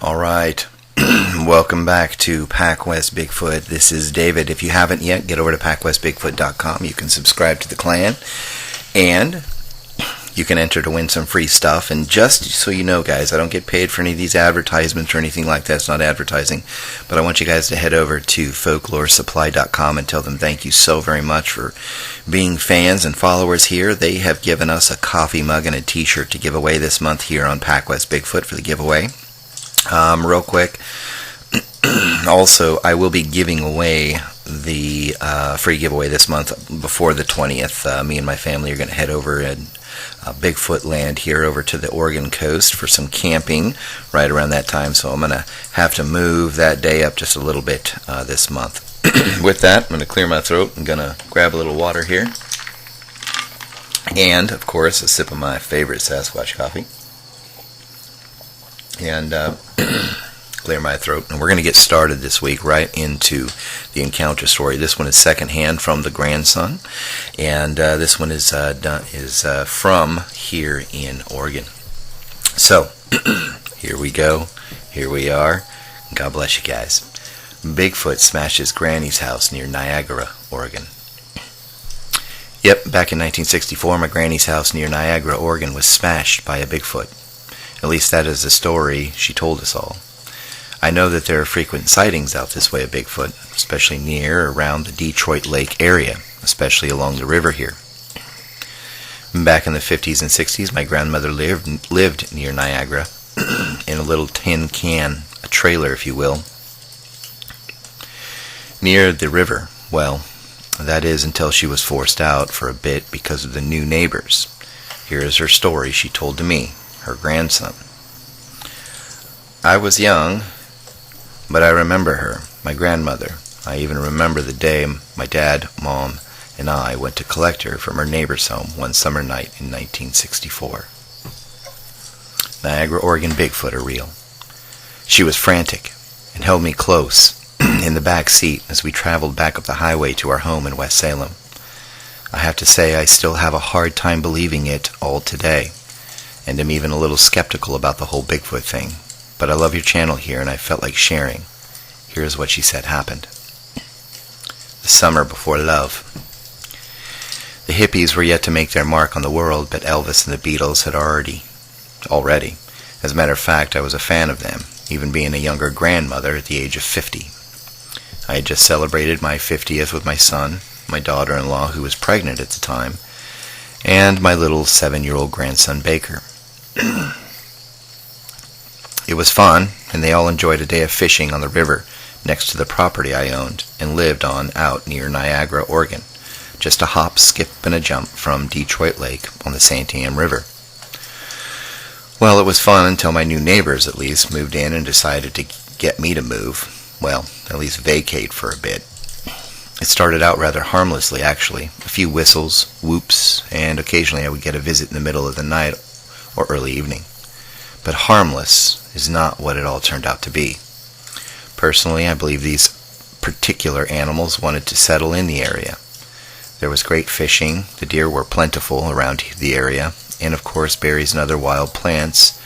All right. Welcome back to PacWest Bigfoot. This is David. If you haven't yet, get over to PacWestBigfoot.com. You can subscribe to the clan, and you can enter to win some free stuff. And just so you know, guys, I don't get paid for any of these advertisements or anything like that. It's not advertising. But I want you guys to head over to folkloresupply.com and tell them thank you so very much for being fans and followers here. They have given us a coffee mug and a t-shirt to give away this month here on PacWest Bigfoot for the giveaway. Real quick, also, I will be giving away the free giveaway this month before the 20th. Me and my family are going to head over in Bigfoot land here over to the Oregon coast for some camping right around that time, so I'm going to have to move that day up just a little bit this month. With that, I'm going to clear my throat. I'm going to grab a little water here. And, of course, a sip of my favorite Sasquatch coffee. And clear my throat. And we're going to get started this week right into the encounter story. This one is secondhand from the grandson, and this one is from here in Oregon. So here we go. Here we are. God bless you guys. Bigfoot smashes Granny's house near Niagara, Oregon. Yep, back in 1964, my granny's house near Niagara, Oregon was smashed by a Bigfoot. At least that is the story she told us all. I know that there are frequent sightings out this way of Bigfoot, especially near or around the Detroit Lake area, especially along the river here. Back in the 50s and 60s, my grandmother lived near Niagara in a little tin can, a trailer if you will, near the river. Well, that is until she was forced out for a bit because of the new neighbors. Here is her story she told to me, her grandson. I was young, but I remember her, my grandmother. I even remember the day my dad, mom, and I went to collect her from her neighbor's home one summer night in 1964. Niagara, Oregon Bigfoot are real. She was frantic and held me close in the back seat as we traveled back up the highway to our home in West Salem. I have to say I still have a hard time believing it all today, and am even a little skeptical about the whole Bigfoot thing. But I love your channel here, and I felt like sharing. Here's what she said happened. The summer before love. The hippies were yet to make their mark on the world, but Elvis and the Beatles had already. As a matter of fact, I was a fan of them, even being a younger grandmother at the age of 50. I had just celebrated my 50th with my son, my daughter-in-law who was pregnant at the time, and my little 7-year-old grandson Baker. It was fun, and they all enjoyed a day of fishing on the river next to the property I owned and lived on out near Niagara, Oregon, just a hop, skip, and a jump from Detroit Lake on the Santiam River. Well, it was fun until my new neighbors, at least, moved in and decided to get me to move. Well, at least vacate for a bit. It started out rather harmlessly, actually. A few whistles, whoops, and occasionally I would get a visit in the middle of the night or early evening. But harmless is not what it all turned out to be. Personally, I believe these particular animals wanted to settle in the area. There was great fishing, the deer were plentiful around the area, and of course berries and other wild plants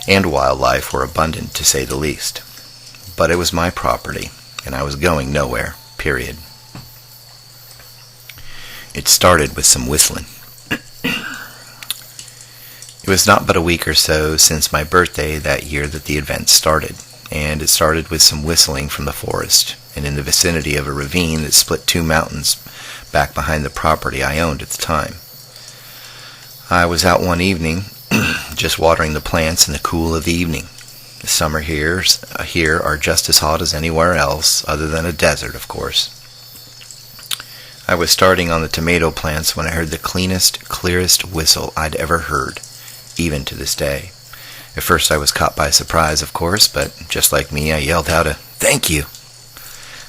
and wildlife were abundant, to say the least. But it was my property, and I was going nowhere, period. It started with some whistling. It was not but a week or so since my birthday that year that the event started, and it started with some whistling from the forest, and in the vicinity of a ravine that split two mountains back behind the property I owned at the time. I was out one evening, just watering the plants in the cool of the evening. The summer here are just as hot as anywhere else, other than a desert, of course. I was starting on the tomato plants when I heard the cleanest, clearest whistle I'd ever heard, even to this day. At first I was caught by surprise, of course, but just like me, I yelled out a "thank you."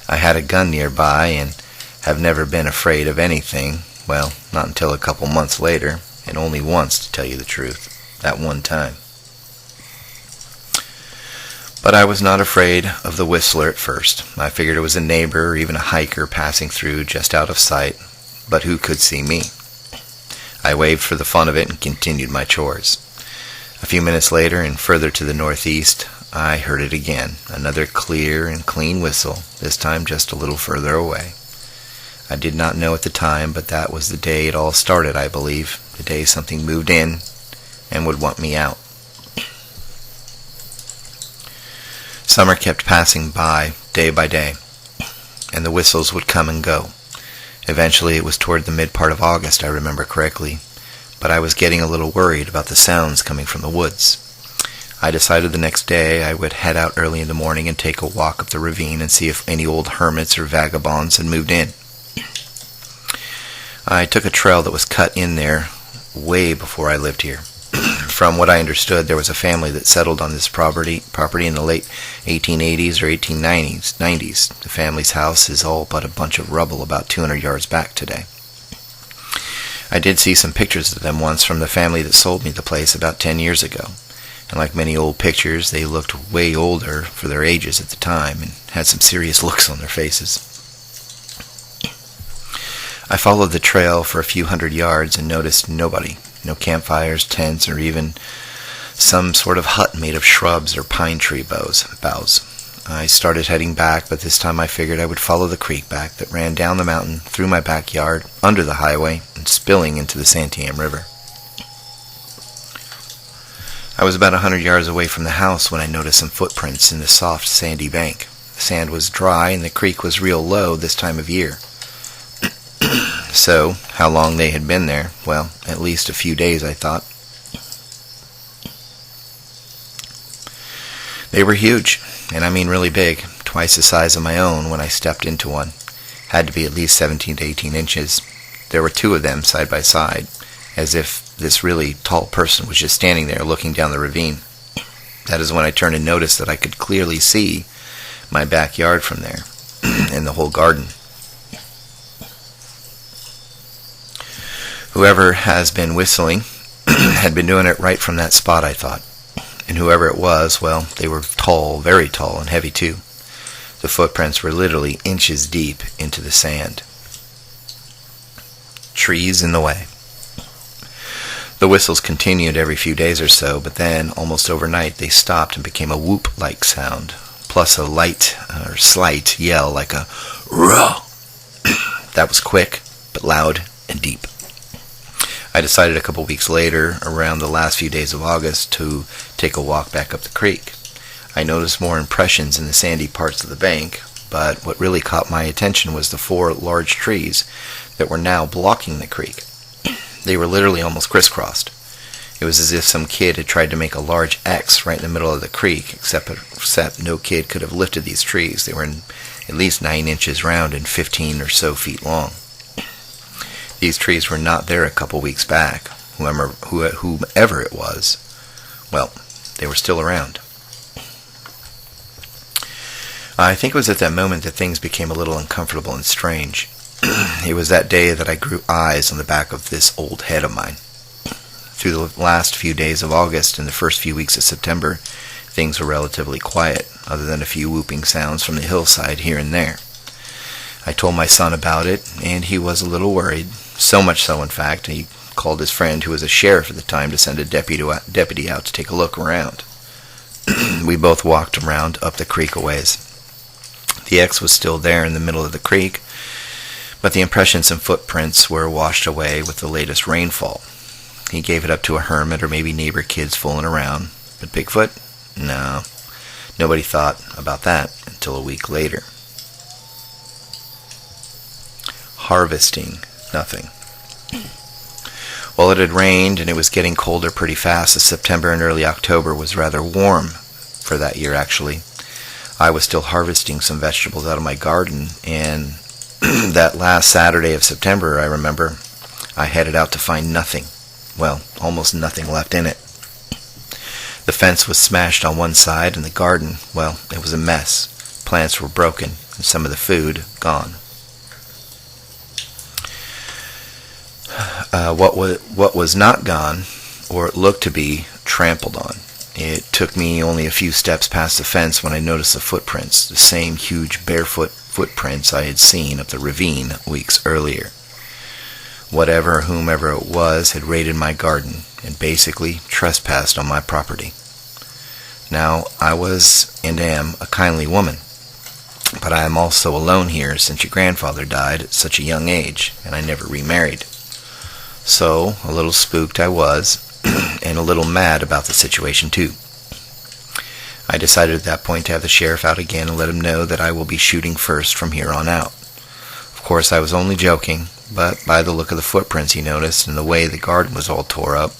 I had a gun nearby and have never been afraid of anything, well, not until a couple months later, and only once, to tell you the truth, that one time. But I was not afraid of the whistler at first. I figured it was a neighbor or even a hiker passing through just out of sight, but who could see me? I waved for the fun of it and continued my chores. A few minutes later, and further to the northeast, I heard it again, another clear and clean whistle, this time just a little further away. I did not know at the time, but that was the day it all started, I believe, the day something moved in and would want me out. Summer kept passing by day, and the whistles would come and go. Eventually it was toward the mid-part of August, I remember correctly, but I was getting a little worried about the sounds coming from the woods. I decided the next day I would head out early in the morning and take a walk up the ravine and see if any old hermits or vagabonds had moved in. I took a trail that was cut in there way before I lived here. From what I understood, there was a family that settled on this property in the late 1880s or 1890s. The family's house is all but a bunch of rubble about 200 yards back today. I did see some pictures of them once from the family that sold me the place about 10 years ago. And like many old pictures, they looked way older for their ages at the time and had some serious looks on their faces. I followed the trail for a few hundred yards and noticed nobody. No campfires, tents, or even some sort of hut made of shrubs or pine tree boughs. I started heading back, but this time I figured I would follow the creek back that ran down the mountain, through my backyard, under the highway, and spilling into the Santiam River. I was about 100 yards away from the house when I noticed some footprints in the soft, sandy bank. The sand was dry, and the creek was real low this time of year. So, how long they had been there? Well, at least a few days, I thought. They were huge, and I mean really big, twice the size of my own when I stepped into one. Had to be at least 17 to 18 inches. There were two of them side by side, as if this really tall person was just standing there looking down the ravine. That is when I turned and noticed that I could clearly see my backyard from there, and the whole garden. Whoever has been whistling had been doing it right from that spot, I thought. And whoever it was, well, they were tall, very tall, and heavy too. The footprints were literally inches deep into the sand. Trees in the way. The whistles continued every few days or so, but then, almost overnight, they stopped and became a whoop-like sound, plus a light, or slight, yell like a roar. That was quick, but loud and deep. I decided a couple weeks later, around the last few days of August, to take a walk back up the creek. I noticed more impressions in the sandy parts of the bank, but what really caught my attention was the 4 large trees that were now blocking the creek. They were literally almost crisscrossed. It was as if some kid had tried to make a large X right in the middle of the creek, except no kid could have lifted these trees. They were at least 9 inches round and 15 or so feet long. These trees were not there a couple weeks back. Whomever it was, well, they were still around. I think it was at that moment that things became a little uncomfortable and strange. It was that day that I grew eyes on the back of this old head of mine. Through the last few days of August and the first few weeks of September, things were relatively quiet, other than a few whooping sounds from the hillside here and there. I told my son about it, and he was a little worried. So much so, in fact, he called his friend, who was a sheriff at the time, to send a deputy out to take a look around. We both walked around up the creek a ways. The X was still there in the middle of the creek, but the impressions and footprints were washed away with the latest rainfall. He gave it up to a hermit or maybe neighbor kids fooling around. But Bigfoot? No. Nobody thought about that until a week later. Harvesting. Nothing. Well, it had rained and it was getting colder pretty fast. The September and early October was rather warm for that year, actually. I was still harvesting some vegetables out of my garden, and that last Saturday of September, I remember, I headed out to find nothing. Well, almost nothing left in it. The fence was smashed on one side, and the garden, well, it was a mess. Plants were broken, and some of the food gone. What was not gone, or it looked to be, trampled on. It took me only a few steps past the fence when I noticed the footprints, the same huge barefoot footprints I had seen up the ravine weeks earlier. Whatever or whomever it was had raided my garden and basically trespassed on my property. Now, I was and am a kindly woman, but I am also alone here since your grandfather died at such a young age, and I never remarried. So, a little spooked I was, and a little mad about the situation too. I decided at that point to have the sheriff out again and let him know that I will be shooting first from here on out. Of course, I was only joking, but by the look of the footprints he noticed and the way the garden was all tore up,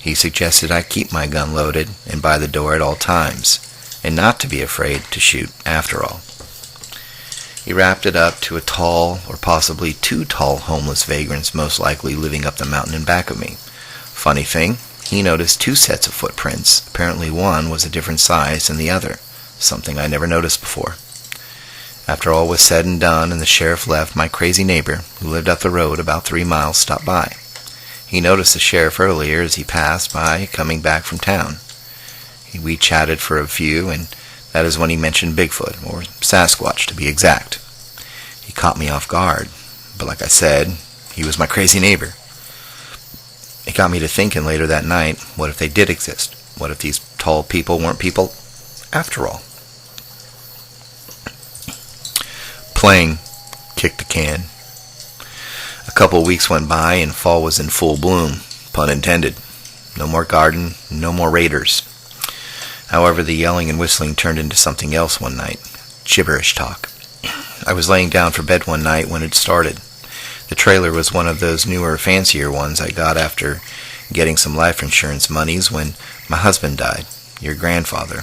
he suggested I keep my gun loaded and by the door at all times, and not to be afraid to shoot after all. He wrapped it up to a tall, or possibly two tall homeless vagrants most likely living up the mountain in back of me. Funny thing, he noticed two sets of footprints. Apparently one was a different size than the other, something I never noticed before. After all was said and done and the sheriff left, my crazy neighbor, who lived up the road about 3 miles, stopped by. He noticed the sheriff earlier as he passed by, coming back from town. We chatted for a few, and that is when he mentioned Bigfoot, or Sasquatch to be exact. He caught me off guard, but like I said, he was my crazy neighbor. It got me to thinking later that night, what if they did exist? What if these tall people weren't people after all? Playing kicked the can. A couple of weeks went by and fall was in full bloom, pun intended. No more garden, no more raiders. However, the yelling and whistling turned into something else one night. Gibberish talk. I was laying down for bed one night when it started. The trailer was one of those newer, fancier ones I got after getting some life insurance monies when my husband died. Your grandfather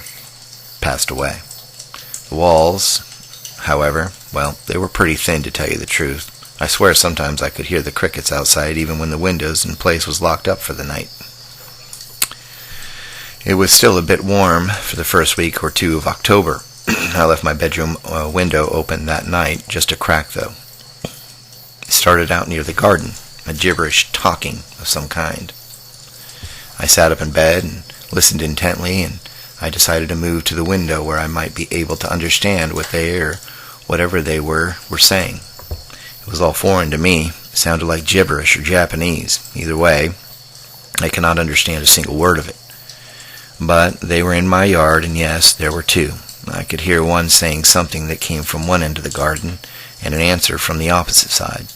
passed away. The walls, however, well, they were pretty thin to tell you the truth. I swear sometimes I could hear the crickets outside even when the windows and place was locked up for the night. It was still a bit warm for the first week or two of October. I left my bedroom window open that night, just a crack though. It started out near the garden, a gibberish talking of some kind. I sat up in bed and listened intently, and I decided to move to the window where I might be able to understand what they or whatever they were saying. It was all foreign to me. It sounded like gibberish or Japanese. Either way, I cannot understand a single word of it. But they were in my yard, and yes, there were two. I could hear one saying something that came from one end of the garden, and an answer from the opposite side.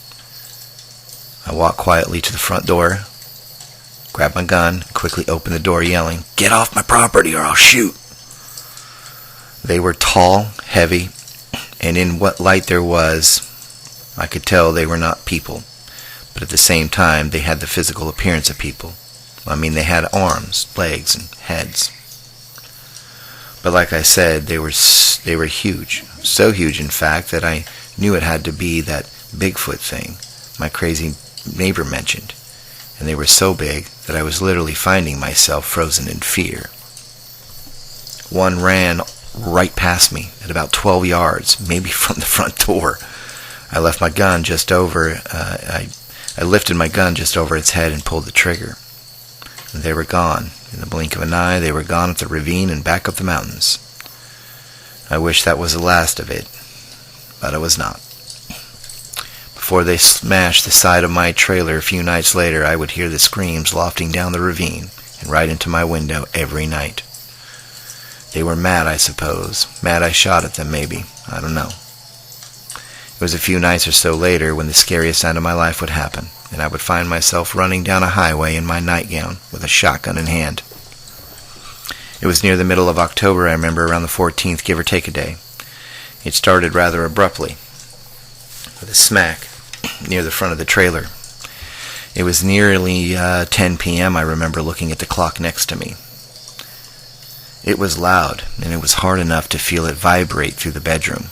I walked quietly to the front door, grabbed my gun, and quickly opened the door yelling, "Get off my property or I'll shoot!" They were tall, heavy, and in what light there was, I could tell they were not people. But at the same time, they had the physical appearance of people. I mean, they had arms, legs, and heads. But like I said, they were huge. So huge, in fact, that I knew it had to be that Bigfoot thing my crazy neighbor mentioned. And they were so big that I was literally finding myself frozen in fear. One ran right past me at about 12 yards, maybe from the front door. I left my gun just over, I lifted my gun just over its head and pulled the trigger. They were gone. In the blink of an eye, they were gone up the ravine and back up the mountains. I wish that was the last of it, but it was not. Before they smashed the side of my trailer a few nights later, I would hear the screams lofting down the ravine and right into my window every night. They were mad, I suppose. Mad I shot at them, maybe. I don't know. It was a few nights or so later when the scariest night of my life would happen, and I would find myself running down a highway in my nightgown with a shotgun in hand. It was near the middle of October, I remember, around the 14th, give or take a day. It started rather abruptly, with a smack near the front of the trailer. It was nearly 10 p.m., I remember looking at the clock next to me. It was loud, and it was hard enough to feel it vibrate through the bedroom.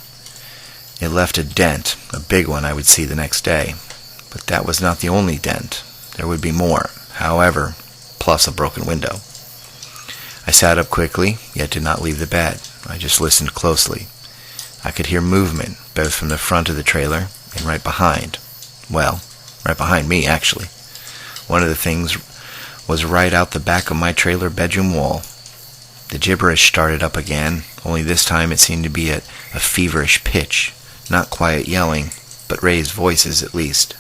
It left a dent, a big one I would see the next day. But that was not the only dent. There would be more, however, plus a broken window. I sat up quickly, yet did not leave the bed. I just listened closely. I could hear movement, both from the front of the trailer and right behind. Well, right behind me, actually. One of the things was right out the back of my trailer bedroom wall. The gibberish started up again, only this time it seemed to be at a feverish pitch. Not quiet yelling, but raised voices at least.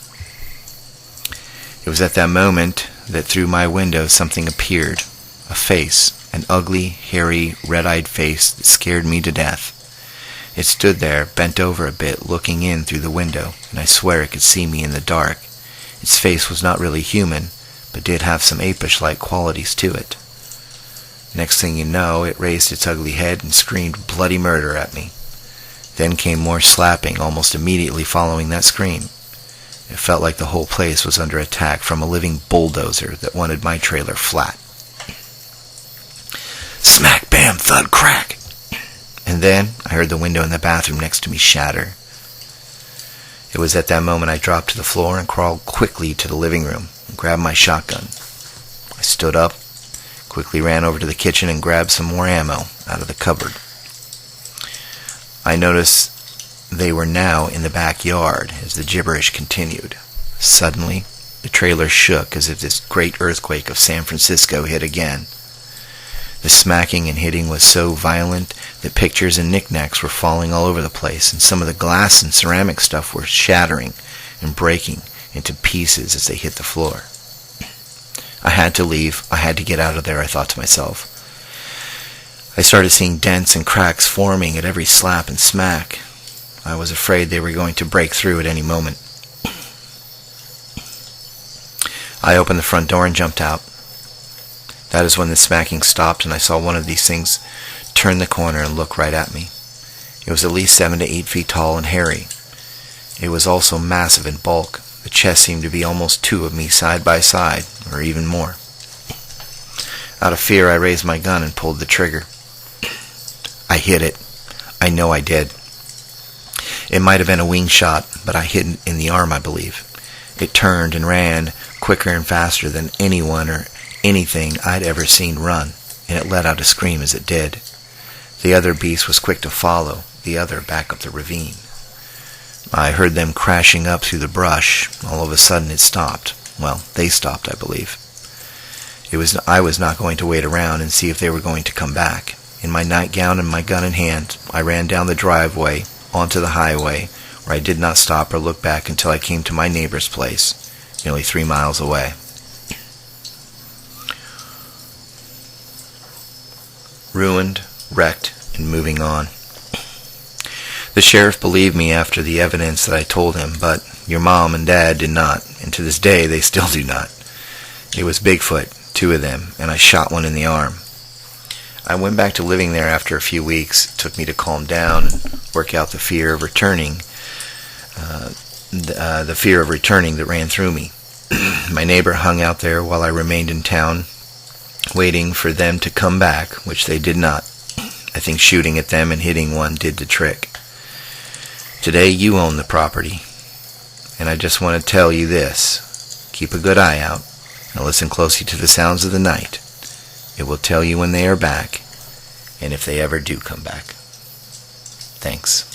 It was at that moment that through my window something appeared. A face, an ugly, hairy, red-eyed face that scared me to death. It stood there, bent over a bit, looking in through the window, and I swear it could see me in the dark. Its face was not really human, but did have some apish-like qualities to it. Next thing you know, it raised its ugly head and screamed bloody murder at me. Then came more slapping, almost immediately following that scream. It felt like the whole place was under attack from a living bulldozer that wanted my trailer flat. Smack, bam, thud, crack! And then I heard the window in the bathroom next to me shatter. It was at that moment I dropped to the floor and crawled quickly to the living room and grabbed my shotgun. I stood up, quickly ran over to the kitchen and grabbed some more ammo out of the cupboard. I noticed they were now in the backyard as the gibberish continued. Suddenly, the trailer shook as if this great earthquake of San Francisco hit again. The smacking and hitting was so violent that pictures and knickknacks were falling all over the place, and some of the glass and ceramic stuff were shattering and breaking into pieces as they hit the floor. I had to leave. I had to get out of there, I thought to myself. I started seeing dents and cracks forming at every slap and smack. I was afraid they were going to break through at any moment. I opened the front door and jumped out. That is when the smacking stopped and I saw one of these things turn the corner and look right at me. It was at least 7 to 8 feet tall and hairy. It was also massive in bulk. The chest seemed to be almost 2 of me side by side, or even more. Out of fear, I raised my gun and pulled the trigger. I hit it. I know I did. It might have been a wing shot, but I hit it in the arm, I believe. It turned and ran quicker and faster than anyone or anything I'd ever seen run, and it let out a scream as it did. The other beast was quick to follow, the other back up the ravine. I heard them crashing up through the brush. All of a sudden it stopped. Well, they stopped, I believe. I was not going to wait around and see if they were going to come back. In my nightgown and my gun in hand, I ran down the driveway, onto the highway, where I did not stop or look back until I came to my neighbor's place, nearly 3 miles away. Ruined, wrecked, and moving on. The sheriff believed me after the evidence that I told him, but your mom and dad did not, and to this day they still do not. It was Bigfoot, 2 of them, and I shot one in the arm. I went back to living there after a few weeks. It took me to calm down and work out the fear of returning, the fear of returning that ran through me. My neighbor hung out there while I remained in town, waiting for them to come back, which they did not. I think shooting at them and hitting one did the trick. Today you own the property, and I just want to tell you this. Keep a good eye out and listen closely to the sounds of the night. It will tell you when they are back, and if they ever do come back. Thanks.